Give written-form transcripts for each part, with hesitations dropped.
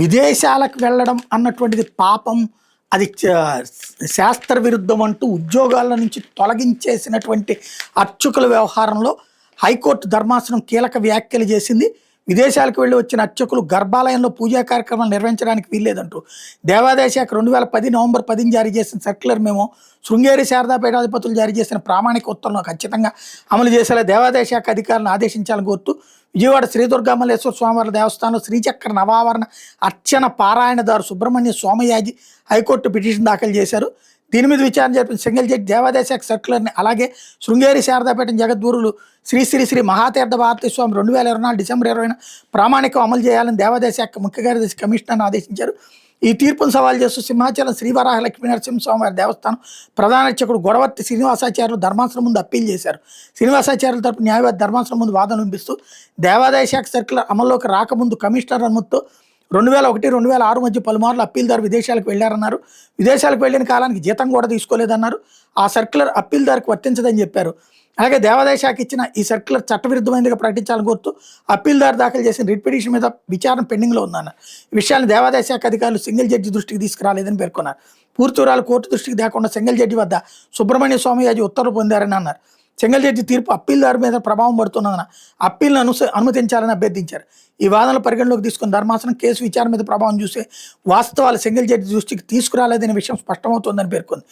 విదేశాలకు వెళ్ళడం అన్నటువంటిది పాపం. అది శాస్త్ర విరుద్ధం అంటూ ఉద్యోగాల నుంచి తొలగించేసినటువంటి అర్చకుల వ్యవహారంలో హైకోర్టు ధర్మాసనం కీలక వ్యాఖ్యలు చేసింది. విదేశాలకు వెళ్ళి వచ్చిన అర్చకులు గర్భాలయంలో పూజా కార్యక్రమాలు నిర్వహించడానికి వీల్లేదంటూ దేవాదాయ శాఖ 2010 నవంబర్ 10 జారీ చేసిన సర్క్యులర్ మేము శృంగేరి శారదా పీఠాధిపతులు జారీ చేసిన ప్రామాణిక ఉత్తర్వులను ఖచ్చితంగా అమలు చేసేలా దేవాదాయ శాఖ అధికారులను ఆదేశించాలని కోరుతూ విజయవాడ శ్రీ దుర్గామల్లేశ్వర స్వామివారి దేవస్థానంలో శ్రీచక్ర నవావరణ అర్చన పారాయణదారు సుబ్రహ్మణ్య సోమయాజి హైకోర్టు పిటిషన్ దాఖలు చేశారు. దీని మీద విచారణ జరిపిన సింగిల్ జడ్జి దేవాదాయ శాఖ సర్క్యులర్ని అలాగే శృంగేరి శారదాపీఠం జగద్గురులు శ్రీ శ్రీ శ్రీ మహాతీర్థ భారతీ స్వామి 2024 డిసెంబర్ 20న ప్రామాణికం అమలు చేయాలని దేవాదాయ శాఖ ముఖ్య కార్యదర్శి కమిషనర్ను ఆదేశించారు. ఈ తీర్పును సవాల్ చేస్తూ సింహాచలం శ్రీవరాహ లక్ష్మీ నరసింహస్వామివారి దేవస్థానం ప్రధాన అర్చకుడు గొడవర్తి శ్రీనివాసాచార్యులు ధర్మాసనం ముందు అప్పీల్ చేశారు. శ్రీనివాసాచార్యుల తరపు న్యాయవాది ధర్మాసనం ముందు వాదన వినిపిస్తూ దేవాదాయ శాఖ సర్క్యులర్ అమల్లోకి రాకముందు కమిషనర్ అనుమతితో 2001-2006 మధ్య పలుమార్లు అప్పీల్దారు విదేశాలకు వెళ్లారన్నారు. విదేశాలకు వెళ్లిన కాలానికి జీతం కూడా తీసుకోలేదన్నారు. ఆ సర్క్యులర్ అప్పీల్దారుకు వర్తించదని చెప్పారు. అలాగే దేవాదాయ శాఖ ఇచ్చిన ఈ సర్క్యులర్ చట్టవిరుద్ధమైనదిగా ప్రకటించాలని కోరుతూ అప్పీల్దారు దాఖలు చేసిన రిట్ పిటిషన్ మీద విచారణ పెండింగ్లో ఉందన్నారు. ఈ విషయాన్ని దేవాదాయ శాఖ అధికారులు సింగిల్ జడ్జి దృష్టికి తీసుకురాలేదని పేర్కొన్నారు. పూర్తి వివరాలు కోర్టు దృష్టికి తేకుండా సింగిల్ జడ్జి వద్ద సుబ్రహ్మణ్య స్వామియాజి ఉత్తర్వులు పొందారని అన్నారు. సింగిల్ జడ్జి తీర్పు అప్పీల్దారు మీద ప్రభావం పడుతున్నదన్న అప్పీల్ను అనుమతించాలని అభ్యర్థించారు. ఈ వాదనలు పరిగణలోకి తీసుకున్న ధర్మాసనం కేసు విచారణ మీద ప్రభావం చూసే వాస్తవాలు సింగిల్ జడ్జి దృష్టికి తీసుకురాలేదనే విషయం స్పష్టమవుతోందని పేర్కొంది.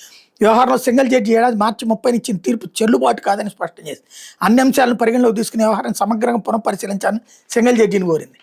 వ్యవహారంలో సింగిల్ జడ్జి ఏడాది మార్చి 30 ఇచ్చిన తీర్పు చెల్లుబాటు కాదని స్పష్టం చేసింది. అన్ని అంశాలను పరిగణలోకి తీసుకునే వ్యవహారం సమగ్రంగా పునఃపరిశీలించాలని సింగిల్ జడ్జిని కోరింది.